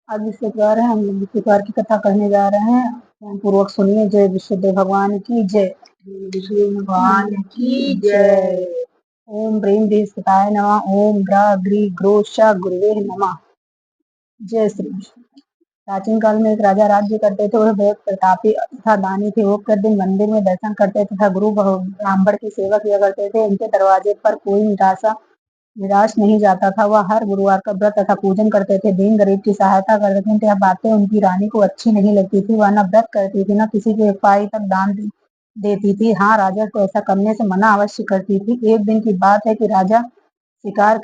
आज विश्वविद्यालय है, हम लोग विश्वविद्यालय की कथा कहने जा रहे हैं। ध्यान पूर्वक सुनिए। जय विश्वदेव भगवान की जय। विष्णु भगवान की जय। ओम ब्रीम बृहस्पताय नमः। ओम ग्रा ग्री ग्रो श गुरुवे नमः। जय श्री विष्णु। प्राचीन काल में एक राजा राज्य करते थे। वह बहुत प्रतापी तथा दानी थे। वो प्रतिदिन मंदिर में दर्शन करते तथा गुरु ब्राह्मण की सेवा किया करते थे। उनके दरवाजे पर कोई निराश नहीं जाता था। वह हर गुरुवार का व्रत तथा पूजन करते थे। दीन गरीब की सहायता करते थे। यह बातें उनकी रानी को अच्छी नहीं लगती थी। वह न व्रत करती थी, न किसी को एक पाई तक दान देती थी। हाँ, राजा को ऐसा करने से मना अवश्य करती थी। एक दिन की बात है कि राजा शिकार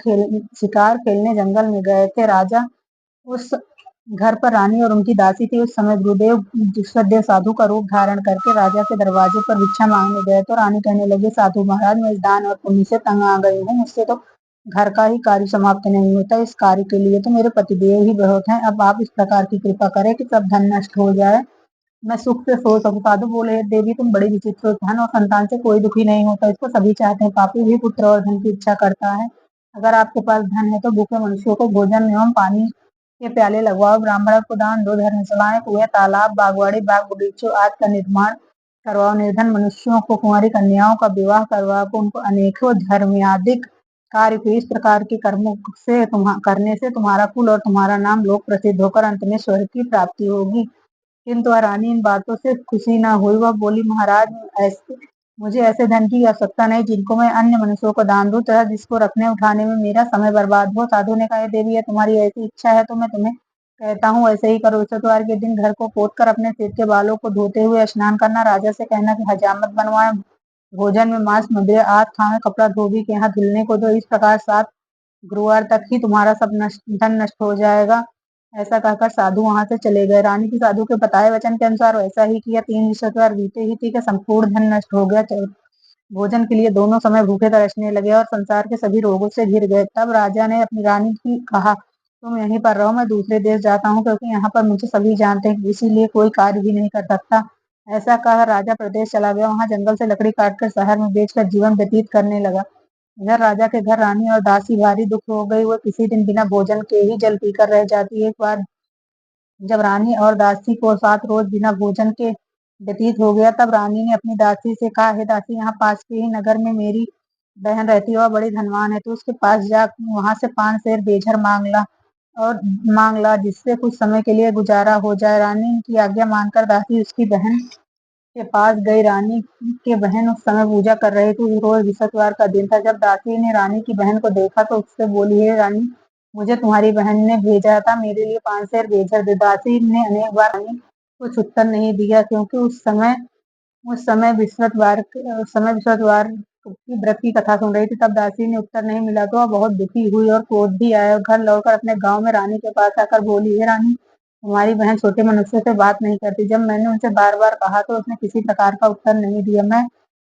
खेलने जंगल में गए थे। राजा उस घर पर रानी और उनकी दासी थी। उस समय गुरुदेव विश्वदेव साधु का रूप धारण करके राजा के दरवाजे पर भिक्षा मांगने गए तो रानी कहने लगी, साधु महाराज, मैं इस दान और पुण्य से तंग आ गई हूँ। मुझसे तो घर का ही कार्य समाप्त नहीं होता। इस कार्य के लिए तो मेरे पतिदेव ही बहुत हैं। अब आप इस प्रकार की कृपा करें कि सब धन नष्ट हो जाए, मैं सुख से सो सकूं। साधु बोले, "हे देवी, तुम बड़ी विचित्र हो। धन और संतान से कोई दुखी नहीं होता, इसको सभी चाहते हैं। पापी भी पुत्र और धन की इच्छा करता है। अगर आपके पास धन है तो भूखे मनुष्यों को भोजन एवं पानी के प्याले लगवाओ, ब्राह्मणों को दान दो, धर्मशालाएं, कुएं, तालाब, बागवाड़ी, बाग बगीचों आदि का निर्माण करवाओ। निर्धन मनुष्यों को कुंवारी कन्याओं का विवाह करवा को उनको अनेकों धर्मादिक कार्य को इस प्रकार के कर्मों से करने से तुम्हारा कुल और तुम्हारा नाम लोक प्रसिद्ध होकर अंत में स्वर्ग की प्राप्ति होगी। किंतु रानी इन बातों से खुशी न हुई। वह बोली, महाराज, मुझे ऐसे धन की आवश्यकता नहीं जिनको मैं अन्य मनुष्यों को दान दूं तथा जिसको रखने उठाने में मेरा समय बर्बाद हो। साधु ने कहा, देवी, यह तुम्हारी ऐसी इच्छा है तो मैं तुम्हें कहता हूँ ऐसे ही करो। इतवार के दिन घर को पोत कर अपने सिर के बालों को धोते हुए स्नान करना। राजा से कहना कि हजामत बनवाए, भोजन में मांस मदिरा आदि खाए, कपड़ा धोबी के यहाँ धुलने को दो। इस प्रकार 7 गुरुवार तक ही तुम्हारा सब धन नष्ट हो जाएगा। ऐसा कहकर साधु वहां से चले गए। रानी की साधु के बताए वचन के अनुसार वैसा ही किया। 3 विश्वविद्यालय बीते ही थी कि संपूर्ण धन नष्ट हो गया। भोजन के लिए दोनों समय भूखे तरसने लगे और संसार के सभी रोगों से घिर गए। तब राजा ने अपनी रानी की कहा, तुम यहीं पर रहो, मैं दूसरे देश जाता हूँ, क्योंकि यहाँ पर मुझे सभी जानते हैं, इसीलिए कोई कार्य भी नहीं कर सकता। ऐसा कह राजा प्रदेश चला गया। वहां जंगल से लकड़ी काटकर शहर में बेचकर जीवन व्यतीत करने लगा। इधर राजा के घर रानी और दासी भारी दुख हो गई। वो किसी दिन बिना भोजन के ही जल पीकर रह जाती। एक बार जब रानी और दासी को 7 रोज बिना भोजन के व्यतीत हो गया, तब रानी ने अपनी दासी से कहा, हे दासी, यहाँ पास के ही नगर में मेरी बहन रहती है। वह बड़ी धनवान है, तो उसके पास जा वहां से 5 सेर बेझर मांग ला, जिससे कुछ समय के लिए गुजारा हो जाए। रानी की आज्ञा मानकर दासी उसकी बहन के पास गई। रानी के बहन उस समय पूजा कर रही थी। रोज बृहस्पतिवार का दिन था। जब दासी ने रानी की बहन को देखा तो उससे बोली, हे रानी, मुझे तुम्हारी बहन ने भेजा था, मेरे लिए 5 सेर बेचकर दे। दासी ने अनेक बार रानी कुछ उत्तर नहीं दिया, क्योंकि उस समय विश्वविद्वार की व्रत की कथा सुन रही थी। तब दासी ने उत्तर नहीं मिला तो वह बहुत दुखी हुई और क्रोध भी आया। घर लौटकर अपने गांव में रानी के पास आकर बोली, हे रानी, तुम्हारी बहन छोटे मनुष्यों से बात नहीं करती। जब मैंने उनसे बार बार कहा तो उसने किसी प्रकार का उत्तर नहीं दिया। मैं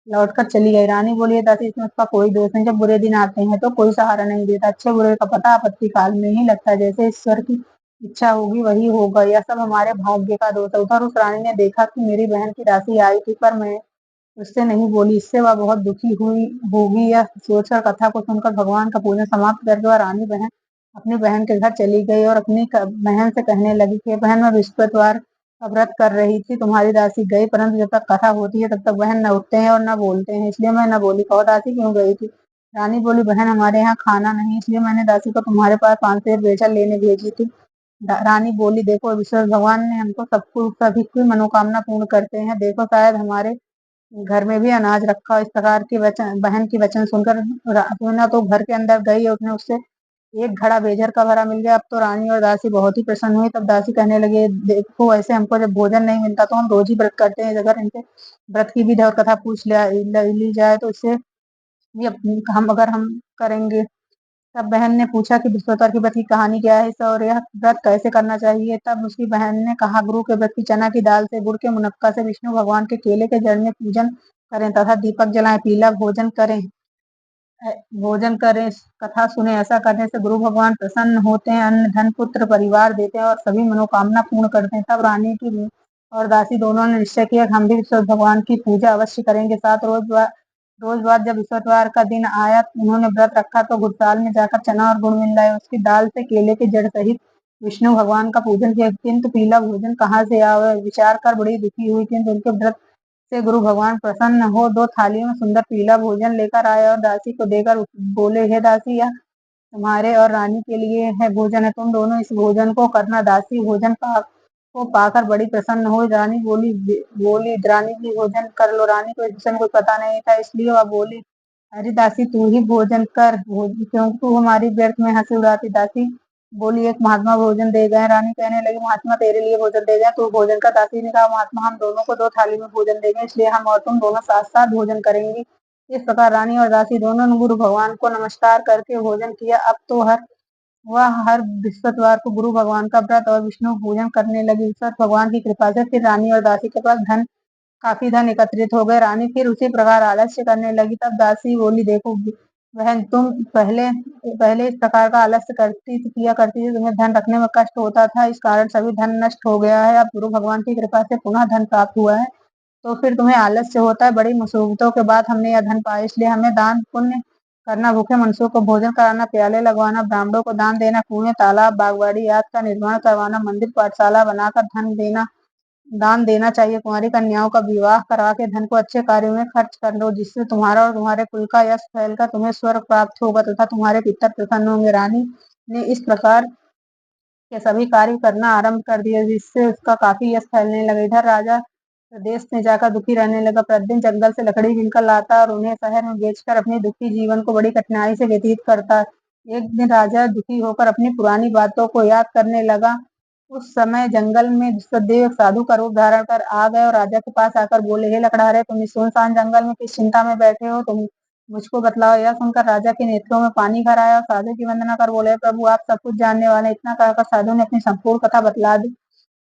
लौटकर चली गई। रानी बोली, दासी, इसमें उसका कोई दोष नहीं। जब बुरे दिन आते हैं तो कोई सहारा नहीं देता। अच्छे बुरे का पता आपत्ति काल में ही लगता है। जैसे ईश्वर की इच्छा होगी वही होगा। यह सब हमारे भाग्य का दोष है। उधर उस रानी ने देखा कि मेरी बहन की राशि आई थी, पर मैं उससे नहीं बोली। इससे वह बहुत दुखी हुई होगी। यह सोचकर कथा को सुनकर भगवान का पूजन समाप्त करके वह रानी बहन अपनी बहन के घर चली गई और अपनी बहन से कहने लगी कि बहन, मैं बृहस्पतिवार का व्रत कर रही थी, तुम्हारी दासी गई, परंतु जब तक कथा होती है तब तक बहन न उठते हैं और न बोलते हैं, इसलिए मैं न बोली। कहो, दासी क्यों गई थी? रानी बोली, बहन, हमारे यहाँ खाना नहीं, इसलिए मैंने दासी को तुम्हारे पास 5 सेर बेचन लेने भेजी थी। रानी बोली, देखो, विश्व भगवान ने हमको सबको सभी की मनोकामना पूर्ण करते हैं। देखो, शायद हमारे घर में भी अनाज रखा। इस प्रकार के वचन बहन की वचन सुनकर राजूना तो घर के अंदर गई और उसने उससे एक घड़ा बेजर का भरा मिल गया। अब तो रानी और दासी बहुत ही प्रसन्न हुई। तब दासी कहने लगे, देखो, ऐसे हमको जब भोजन नहीं मिलता तो हम रोज ही व्रत करते हैं। अगर इनसे व्रत की विधि और कथा पूछ ली जाए तो इससे भी हम करेंगे। तब बहन ने पूछा कि विश्वोत्तर की व्रत की कहानी क्या है और यह व्रत कैसे करना चाहिए। तब उसकी बहन ने कहा, गुरु के व्रत की चना की दाल से, गुड़ के मुनक्का से, विष्णु भगवान के केले के जड़ में पूजन करें तथा दीपक जलाएं, पीला भोजन करें, कथा सुने। ऐसा करने से गुरु भगवान प्रसन्न होते हैं, अन्न धन पुत्र परिवार देते हैं और सभी मनोकामना पूर्ण करते हैं। तब रानी की और दासी दोनों ने निश्चय किया कि हम भी विश्व भगवान की पूजा अवश्य करेंगे। 7 रोज बाद जब बृहस्पतिवार का दिन आया, उन्होंने व्रत रखा तो घुड़साल में जाकर चना और गुड़ मिल लाए। उसकी दाल से केले के जड़ सहित विष्णु भगवान का पूजन किया, किंतु पीला भोजन कहाँ से आवे, विचार कर बड़ी दुखी हुई। किंतु उनके व्रत से गुरु भगवान प्रसन्न हो 2 थालियों में सुंदर पीला भोजन लेकर आए और दासी को देकर बोले, हे दासी, यह तुम्हारे और रानी के लिए है भोजन है, तुम दोनों इस भोजन को करना। दासी भोजन को पाकर बड़ी प्रसन्न हुई। रानी बोली रानी जी भोजन कर लो। रानी को इस विषय में कुछ पता नहीं था, इसलिए वह बोली, अरे दासी तू ही भोजन कर, क्योंकि तू हमारी व्यर्थ में हंसी उड़ाती। दासी बोली, एक महात्मा भोजन दे गए। रानी कहने लगी, महात्मा तेरे लिए भोजन दे गए, तू भोजन कर। दासी ने कहा, महात्मा हम दोनों को 2 थाली में भोजन देंगे, इसलिए हम और तुम दोनों साथ साथ भोजन करेंगे। इस प्रकार रानी और दासी दोनों ने गुरु भगवान को नमस्कार करके भोजन किया। अब तो वह हर बृहस्पतिवार को गुरु भगवान का व्रत और विष्णु पूजन करने लगी। ईश्वर भगवान की कृपा से फिर रानी और दासी के पास काफी धन एकत्रित हो गए। रानी फिर उसी प्रकार आलस्य करने लगी। तब दासी बोली, देखो बहन, तुम पहले पहले इस प्रकार का आलस्य किया करती थी, तुम्हें धन रखने में कष्ट होता था, इस कारण सभी धन नष्ट हो गया है। अब गुरु भगवान की कृपा से पुनः धन प्राप्त हुआ है, तो फिर तुम्हें आलस्य होता है। बड़ी मुसीबतों के बाद हमने यह धन पाया, इसलिए हमें दान पुण्य करना, भूखे मनुष्यों को भोजन कराना, प्याले लगवाना, ब्राह्मणों को दान देना, कुएं तालाब बागवाड़ी आदि का निर्माण करवाना, मंदिर पाठशाला बनाकर दान देना चाहिए। कुंवारी कन्याओं का विवाह करा के धन को अच्छे कार्यों में खर्च कर लो, जिससे तुम्हारा और तुम्हारे कुल का यश फैलकर तुम्हें स्वर्ग प्राप्त होगा तथा तुम्हारे पितर प्रसन्न होंगे। रानी ने इस प्रकार के सभी कार्य करना आरंभ कर दिया, जिससे उसका काफी यश फैलने लगा। इधर राजा प्रदेश में जाकर दुखी रहने लगा। प्रतिदिन जंगल से लकड़ी बीनकर लाता और उन्हें शहर में बेचकर अपने दुखी जीवन को बड़ी कठिनाई से व्यतीत करता। एक दिन राजा दुखी होकर अपनी पुरानी बातों को याद करने लगा। उस समय जंगल में विश्वदेव एक साधु का रूप धारण कर आ गए और राजा के पास आकर बोले, हे लकड़हारे, तुम इस सुनसान जंगल में किस चिंता में बैठे हो, तुम मुझको बतलाओ। यह सुनकर राजा के नेत्रों में पानी भर आया और साधु की वंदना कर बोले, प्रभु आप सब कुछ जानने वाले। इतना कहकर साधु ने अपनी संपूर्ण कथा बतला दी।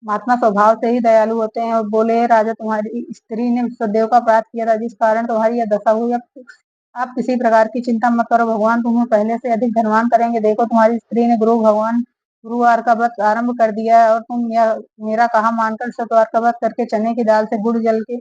महात्मा स्वभाव से ही दयालु होते हैं और बोले, हे राजा, तुम्हारी स्त्री ने विश्वदेव का अपराध किया था, जिस कारण तुम्हारी यह दशा हुई। अब आप किसी प्रकार की चिंता मत करो, भगवान तुम्हें पहले से अधिक धनवान करेंगे। देखो, तुम्हारी स्त्री ने गुरुवार का व्रत आरंभ कर दिया है और तुम यह मेरा कहा मानकर शतवार का व्रत करके चने की दाल से गुड़ जल के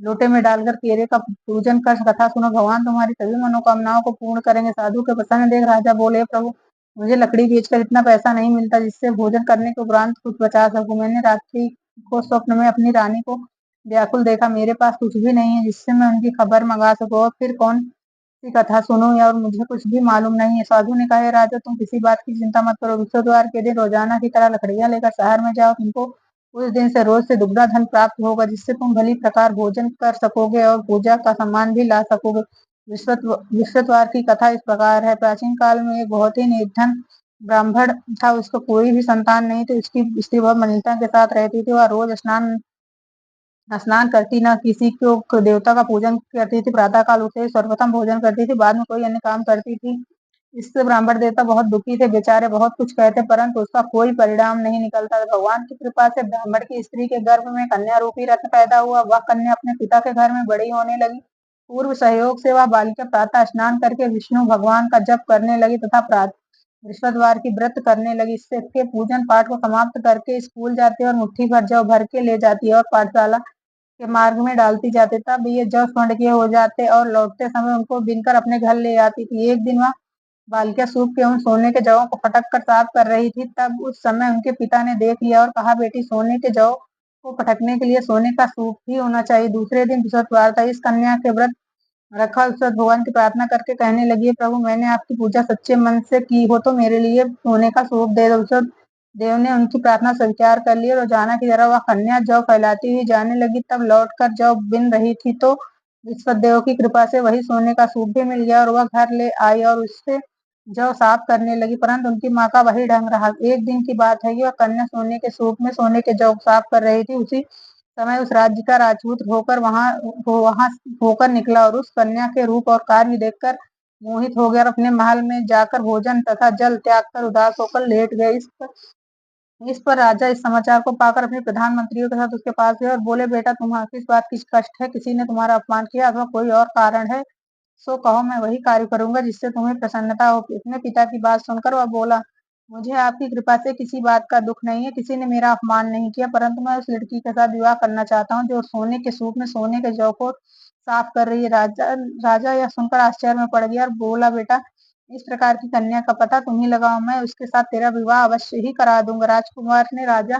लोटे में डालकर केरे का पूजन कर कथा सुनो, भगवान तुम्हारी सभी मनोकामनाओं को पूर्ण करेंगे। साधु के प्रसन्न देख राजा बोले, प्रभु मुझे लकड़ी बेचकर इतना पैसा नहीं मिलता जिससे भोजन करने के उपरांत कुछ बचा सकूं। मैंने रात्रि को स्वप्न में अपनी रानी को व्याकुल देखा, मेरे पास कुछ भी नहीं है जिससे मैं उनकी खबर मंगा सकूं, और फिर कौन सी कथा सुनूं या और मुझे कुछ भी मालूम नहीं है। साधु ने कहा, राजा तुम किसी बात की चिंता मत करो, विश्वद्वार के दिन रोजाना की तरह लकड़ियां लेकर शहर में जाओ, तुमको उस दिन से रोज से दुगना धन प्राप्त होगा, जिससे तुम भली प्रकार भोजन कर सकोगे और पूजा का सामान भी ला सकोगे। विश्वद्वार की कथा इस प्रकार है। प्राचीन काल में एक बहुत ही निर्धन ब्राह्मण था, उसको कोई भी संतान नहीं थी। उसकी स्त्री बहुत मलिनता के साथ रहती थी। वह रोज स्नान स्नान करती, न किसी को देवता का पूजन करती थी, प्रातः काल उठते ही सर्वप्रथम भोजन करती थी, बाद में कोई अन्य काम करती थी। इससे ब्राह्मण देवता बहुत दुखी थे, बेचारे बहुत कुछ कहते, परंतु उसका कोई परिणाम नहीं निकलता। भगवान की कृपा से ब्राह्मण की स्त्री के गर्भ में कन्या रूपी रत्न पैदा हुआ। वह कन्या अपने पिता के घर में बड़ी होने लगी। पूर्व सहयोग से वह बालिका प्रातः स्नान करके विष्णु भगवान का जप करने लगी तथा बृहस्पतिवार की व्रत करने लगी। इससे के पूजन पाठ को समाप्त करके स्कूल जाती और मुट्ठी भर जौ भर के ले जाती है और पाठशाला के मार्ग में डालती जाते। तब ये जौ स्वर्ण के हो जाते और लौटते समय उनको बीनकर अपने घर ले आती थी। एक दिन वह बालिका सूप के उन सोने के जौ को फटक कर साफ कर रही थी। तब उस समय उनके पिता ने देख लिया और कहा, बेटी, सोने के जौ को फटकने के लिए सोने का सूप ही होना चाहिए। दूसरे दिन बृहस्पतिवार था। इस कन्या के व्रत रखा। उससे भगवान की प्रार्थना करके कहने लगी, प्रभु मैंने आपकी पूजा सच्चे मन से की हो तो मेरे लिए सोने का सूप दे दो। उस देव ने उनकी प्रार्थना स्वीकार कर ली। रोजाना की तरह वह कन्या जौ फैलाती हुई जाने लगी। तब लौटकर जौ बिन रही थी तो विश्वदेव की कृपा से वही सोने का सूप भी मिल गया और वह घर ले आई और उससे जौ साफ करने लगी, परंतु उनकी माँ का वही ढंग रहा। एक दिन की बात है कि वह कन्या सोने के सूप में सोने के जौ साफ कर रही थी। उसी समय उस राज्य का राजपूत वहां होकर निकला और उस कन्या के रूप और कार्य देखकर मोहित हो गया और अपने महल में जाकर भोजन तथा जल त्याग कर उदास होकर लेट गए। इस पर राजा इस समाचार को पाकर अपने प्रधानमंत्रियों के साथ उसके पास गए और बोले, बेटा, तुम्हारा किस बात की कष्ट है? किसी ने तुम्हारा अपमान किया अथवा कोई और कारण है? सो कहो, मैं वही कार्य करूंगा जिससे तुम्हें प्रसन्नता हो। अपने पिता की बात सुनकर वह बोला, मुझे आपकी कृपा से किसी बात का दुख नहीं है, किसी ने मेरा अपमान नहीं किया, परंतु मैं उस लड़की के साथ विवाह करना चाहता हूँ जो सोने के सूप में सोने के जौ को साफ कर रही है। राजा राजा यह सुनकर आश्चर्य में पड़ गया और बोला, बेटा, इस प्रकार की कन्या का पता तुम ही लगाओ, मैं उसके साथ तेरा विवाह अवश्य ही करा दूंगा। राजकुमार ने राजा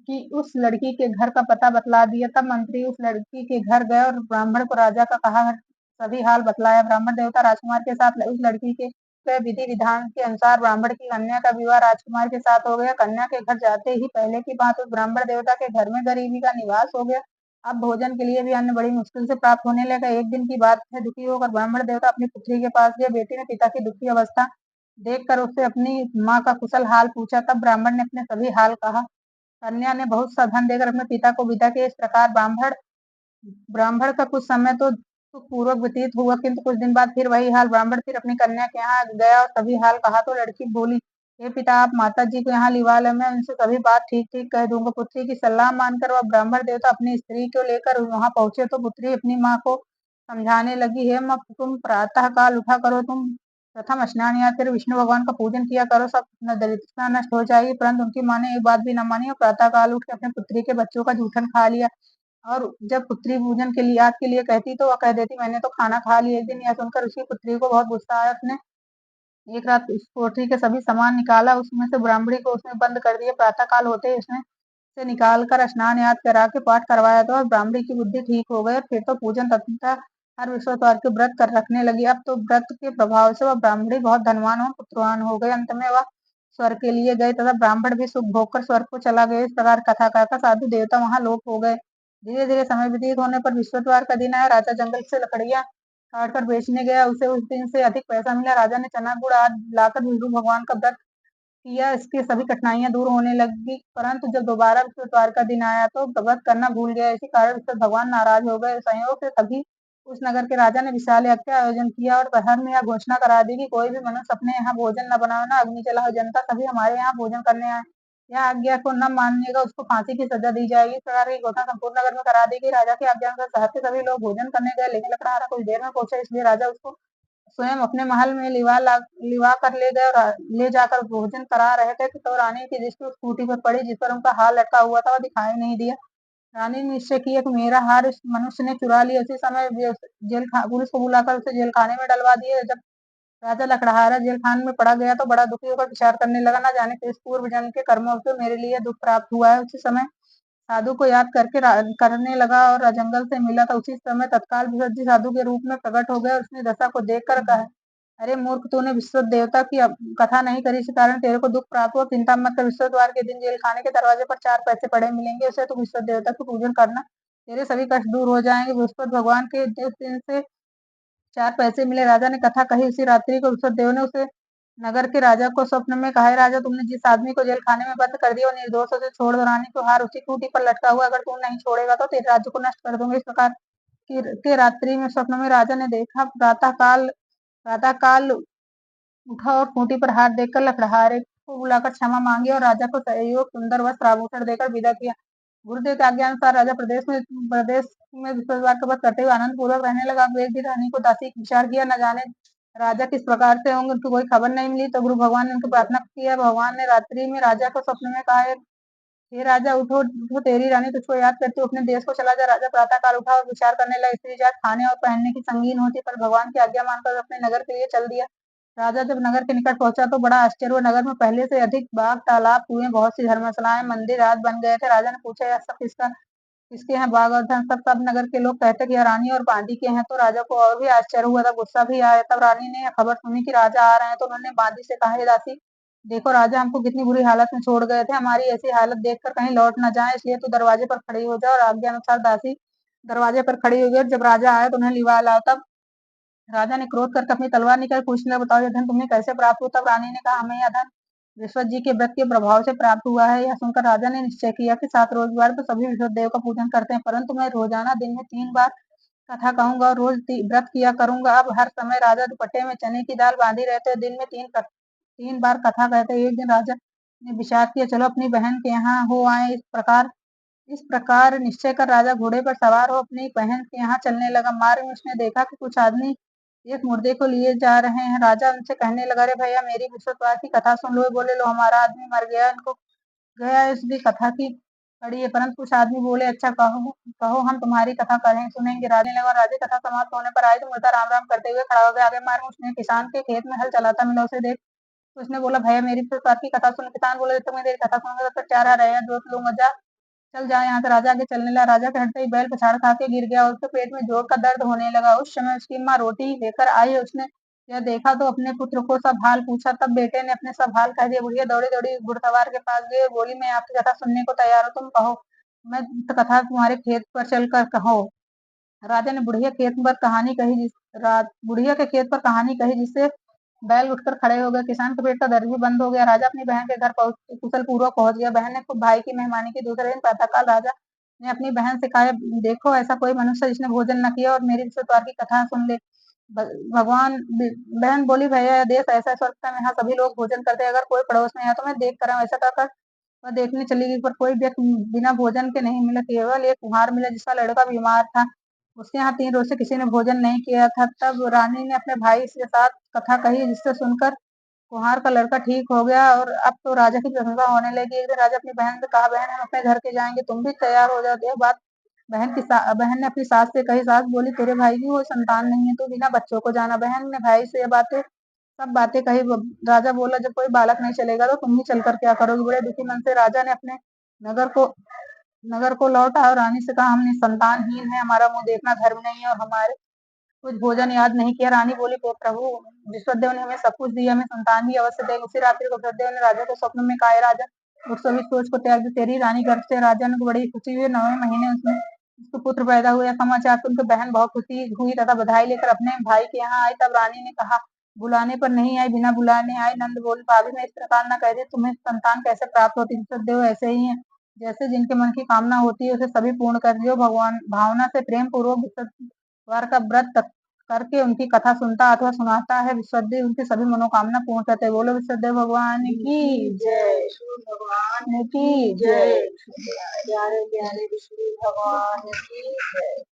की उस लड़की के घर का पता बतला दिया। तब मंत्री उस लड़की के घर गए और ब्राह्मण को राजा का कहा सभी हाल बतलाया। ब्राह्मण देवता राजकुमार के साथ उस लड़की के विधि विधान के अनुसार ब्राह्मण की कन्या का विवाह राजकुमार के साथ हो गया। कन्या के घर जाते ही पहले की बात उस ब्राह्मण देवता के घर में गरीबी का निवास हो गया। अब भोजन के लिए भी अन्न बड़ी मुश्किल से प्राप्त होने लगा। एक दिन की बात है, दुखी होकर ब्राह्मण देवता अपनी पुत्री के पास गए। बेटी ने पिता की दुखी अवस्था देखकर उससे अपनी माँ का कुशल हाल पूछा। तब ब्राह्मण ने अपने सभी हाल कहा। कन्या ने बहुत सा धन देकर अपने पिता को विदा किया। इस प्रकार ब्राह्मण ब्राह्मण का कुछ समय तो सुखपूर्वक व्यतीत हुआ, किंतु कुछ दिन बाद फिर वही हाल। ब्राह्मण फिर अपनी कन्या के यहाँ गया और सभी हाल कहा तो लड़की बोली, हे पिता, आप माता जी को यहाँ लिवा ले, मैं उनसे सभी बात ठीक ठीक कह दूंगा। पुत्री की सलाह मानकर वह ब्राह्मण देवता अपनी स्त्री को लेकर वहां पहुंचे तो पुत्री अपनी माँ को समझाने लगी, हे माँ, तुम प्रातः काल उठा करो, तुम प्रथम स्नान या फिर विष्णु भगवान का पूजन किया करो, सब दरिद्रता नष्ट हो जाएगी। परंतु उनकी माँ ने एक बात भी न मानी और प्रातः काल उठ के अपने पुत्री के बच्चों का जूठन खा लिया। और जब पुत्री पूजन के लिए याद के लिए कहती तो वह कह देती, मैंने तो खाना खा लिया। एक दिन यह सुनकर उसकी पुत्री को बहुत गुस्सा आया। उसने एक रात उस कोठरी के सभी सामान निकाला, उसमें से ब्राह्मणी को उसने बंद कर दिया। प्रातः काल होते ही उसने से निकाल कर स्नान याद करा के पाठ करवाया तो ब्राह्मणी की बुद्धि ठीक हो गई और फिर तो पूजन तथा हर विश्ववार के व्रत कर रखने लगी। अब तो व्रत के प्रभाव से वह ब्राह्मणी बहुत धनवान और पुत्रवान हो गई। अंत में वह स्वर्ग के लिए गए तथा ब्राह्मण भी सुख भोग कर स्वर्ग को चला गया। इस प्रकार कथा कहकर साधु देवता वहां लोप हो गए। धीरे धीरे समय व्यतीत होने पर विश्ववार का दिन आया। राजा जंगल से लकड़ियां काट कर बेचने गया। उसे उस दिन से अधिक पैसा मिला। राजा ने चना गुड़ आदि लाकर विष्णु भगवान का व्रत किया। इसकी सभी कठिनाइयां दूर होने लगी। परंतु जब दोबारा विश्ववार का दिन आया तो व्रत करना भूल गया। इसी कारण विष्णु भगवान नाराज हो गए। संयोग से तभी उस नगर के राजा ने विशाल यज्ञ का आयोजन किया और बाहर में यह घोषणा करा दी कि कोई भी मनुष्य अपने यहाँ भोजन न बनाओ, न अग्नि जलाओ। जनता सभी हमारे यहाँ भोजन करने आए, यह आज्ञा को न मानिएगा उसको फांसी की सजा दी जाएगी। इस प्रकार की घोषणा संपूर्ण नगर में करा दी गई। राजा की आज्ञा अनुसार शहर के सभी लोग भोजन करने गए, लेकिन लकड़हारा कुछ देर में पहुंचा, इसलिए राजा उसको स्वयं अपने महल में लिवा कर ले गए और ले जाकर भोजन करा रहे थे तो रानी की दृष्टि उस खूंटी पर पड़ी जिस पर उनका हार लटका हुआ था, वह दिखाई नहीं दिया। रानी ने निश्चय किया कि मेरा हार इस मनुष्य ने चुरा लिया। उसी समय पुलिस को बुलाकर उसे जेल खाने में डलवा दिया। जब राजा लकड़हारा जेल खाने में पड़ा गया तो बड़ा दुखी होकर विचार करने लगा, न जाने किस पूर्व जन्म के कर्मों से मेरे लिए दुख प्राप्त हुआ है। उसी समय साधु को याद करके करने लगा और जंगल से मिला था। उसी समय तत्काल विसर्जी साधु के रूप में प्रकट हो गया। उसने दशा को देखकर कहा, अरे मूर्ख, तूने विश्व देवता की कथा नहीं करी, इस कारण तेरे को दुख प्राप्त हुआ। चिंता मत कर, विश्वद्वार के दिन जेल खाने के दरवाजे पर 4 पैसे पड़े मिलेंगे, उसे तू विश्व देवता की पूजन करना, तेरे सभी कष्ट दूर हो जाएंगे। बृहस्पति भगवान के उस दिन से 4 पैसे मिले। राजा ने कथा कही। उसी रात्रि को विश्वदेव ने उसे नगर के राजा को स्वप्न में कहा, राजा, तुमने जिस आदमी को जेल खाने में बंद कर दिया वो निर्दोष उसे छोड़ दो। रानी को हार उसी खूंटी पर लटका हुआ, अगर तू नहीं छोड़ेगा तो तेरे राज्य को नष्ट कर दूंगा। इस प्रकार के रात्रि में स्वप्न में राजा ने देखा, प्रातः काल उठा और खूंटी पर हाथ देखकर लकड़हारे को बुलाकर क्षमा मांगी और राजा को सहयोग सुंदर वस्त्र आभूषण देकर विदा किया। गुरुदेव की आज्ञा अनुसार राजा प्रदेश में विश्ववार का व्रत करते हुए आनंद पूर्वक रहने लगा। अब एक दिन रानी को दासी विचार किया, न जाने राजा किस प्रकार से होंगे, उनकी कोई खबर नहीं मिली। तो गुरु भगवान ने उनकी प्रार्थना की। भगवान ने रात्रि में राजा को स्वप्न में कहा, हे राजा, उठो उठो, तेरी रानी तुझको याद करती, अपने देश को चला जा। राजा प्रातः काल उठा और विचार करने लगा। स्त्री जात खाने और पहनने की संगीन होती, पर भगवान की आज्ञा मानकर अपने नगर के लिए चल दिया। राजा जब नगर के निकट पहुंचा तो बड़ा आश्चर्य हुआ। नगर में पहले से अधिक बाग, तालाब, कुएं, बहुत सी धर्मशालाएं, मंदिर आदि बन गए थे। राजा ने पूछा, यह सब किसके हैं बाग और धन? सब नगर के लोग कहते कि यह रानी और बांदी के हैं। तो राजा को और भी आश्चर्य हुआ था, गुस्सा भी आया। तब रानी ने यह खबर सुनी कि राजा आ रहे हैं तो उन्होंने बांदी से कहा, हे दासी, देखो, राजा हमको कितनी बुरी हालत में छोड़ गए थे, हमारी ऐसी हालत देखकर कहीं लौट न जाए, इसलिए तू दरवाजे पर खड़ी हो जा। और आज्ञा अनुसार दासी दरवाजे पर खड़ी हो गई। जब राजा आया तो उन्हें लिवा लाया। तब राजा ने क्रोध करके अपनी तलवार निकाल पूछने लगा, बताओ, यह धन तुम्हें कैसे प्राप्त हुआ? तब रानी ने कहा, हमें यह धन विश्वत जी के व्रत के प्रभाव से प्राप्त हुआ है। यह सुनकर राजा ने निश्चय किया कि 7 रोजगार तो सभी विश्व देव का पूजन करते हैं, परंतु मैं रोजाना दिन में 3 बार कथा कहूंगा और रोज व्रत किया करूंगा। अब हर समय राजा दुपट्टे में चने की दाल बांधी रहते, दिन में 3 बार कथा कहते। एक दिन राजा ने विचार किया, चलो अपनी बहन के यहाँ हो आए। इस प्रकार निश्चय कर राजा घोड़े पर सवार हो अपनी बहन के यहाँ चलने लगा। मार्ग में उसने देखा कि कुछ आदमी एक मुर्दे को लिए जा रहे हैं। राजा उनसे कहने लगा, अरे भैया, मेरी विश्ववार की कथा सुन लो। बोले, लो, हमारा आदमी मर गया, इनको गया इसकी कथा की पड़ी है। परंतु कुछ आदमी बोले, अच्छा कहो कहो हम तुम्हारी कथा करें सुनेंगे। राजा लगा, राजे कथा समाप्त होने पर आए तो मुर्दा राम राम करते हुए खड़ा हो गया। आगे मार्ग उसने किसान के खेत में हल चलाता मिला, उसे देख तो उसने बोला, भैया मेरी तो की कथा सुन। किसान बोले, तुम्हें मेरी कथा सुनोगे तो क्या रहा रहेगा, जोत लूंगा, जा चल जाए यहाँ से। राजा आगे चलने लगा। राजा के हटते ही बैल पछाड़ खा के गिर गया और उसके पेट में जोर का दर्द होने लगा। उस समय उसकी माँ रोटी लेकर आई। उसने यह देखा तो अपने पुत्र को सब हाल पूछा। तब बेटे ने अपने सब हाल कह दिया। बुढ़िया दौड़ी दौड़ी घुड़सवार के पास गई और बोली, मैं आपकी कथा सुनने को तैयार हूँ, तुम कहो। मैं कथा तुम्हारे खेत पर चलकर कहो। राजा ने बुढ़िया खेत पर कहानी कही बुढ़िया के खेत पर कहानी कही, जिससे बैल उठकर खड़े हो गए। किसान के पेट का दर्द भी बंद हो गया। राजा अपनी बहन के घर कुशल पूर्वक पहुंच गया। बहन ने खूब भाई की मेहमानी की। दूसरे दिन प्रातःकाल राजा ने अपनी बहन से कहा, देखो ऐसा कोई मनुष्य जिसने भोजन न किया और मेरी विश्वद्वार की कथा सुन ले। भगवान बहन बोली, भैया यह देश ऐसा स्वर्ग था, यहाँ सभी लोग भोजन करते हैं। अगर कोई पड़ोस में है तो मैं देख कर आऊं। ऐसा कहकर वह देखने चली गई, पर कोई व्यक्ति बिना भोजन के नहीं मिला। केवल एक कुम्हार मिला जिसका लड़का बीमार था। उसके यहाँ 3 रोज से किसी ने भोजन नहीं किया था। तब रानी ने अपने भाई के साथ कथा कही, जिससे सुनकर कुम्हार का लड़का ठीक हो गया और अब तो राजा की प्रशंसा होने लगी। एक दिन राजा अपनी बहन से कहा, बहन हम अपने घर के जाएंगे, तुम भी तैयार हो जाओ। यह बात बहन ने अपनी सास से कही। सास बोली, तेरे भाई की कोई संतान नहीं है, तू बिना बच्चों को जाना। बहन ने भाई से यह सब बातें कही। राजा बोला, जब कोई बालक नहीं चलेगा तो तुम ही चलकर क्या करोगे। बड़े दुखी मन से राजा ने अपने नगर को नगर को लौटा और रानी से कहा, हमने संतानहीन है, हमारा मुंह देखना धर्म नहीं है और हमारे कुछ भोजन याद नहीं किया। रानी बोली, प्रभु विश्वदेव ने हमें सब कुछ दिया, हमें संतान भी अवश्य देगा। उसी रात्रि को विश्वदेव ने राजा को स्वप्न में कहा, राजा उठ सभी सोच को त्याग दे, तेरी रानी गर्भ से। राजा ने बड़ी खुशी हुई। 9वें महीने उसमें उसको पुत्र पैदा हुआ। समाचार सुनकर बहन बहुत खुशी हुई तथा बधाई लेकर अपने भाई के यहाँ आई। तब रानी ने कहा, बुलाने पर नहीं आई, बिना बुलाने आई। नंद बोले, भाभी मैं इस प्रकार न कह दी, तुम्हें संतान कैसे प्राप्त होती। विश्वदेव ऐसे ही है, जैसे जिनके मन की कामना होती है उसे सभी पूर्ण कर दियो। भगवान भावना से प्रेम पूर्वक वार का व्रत करके उनकी कथा सुनता अथवा सुनाता है, विश्वदेव उनकी सभी मनोकामना पूर्ण करते हैं। बोलो विश्वदेव भगवान की जय, भगवान की जय। प्यारे प्यारे विष्णु भगवान की जय।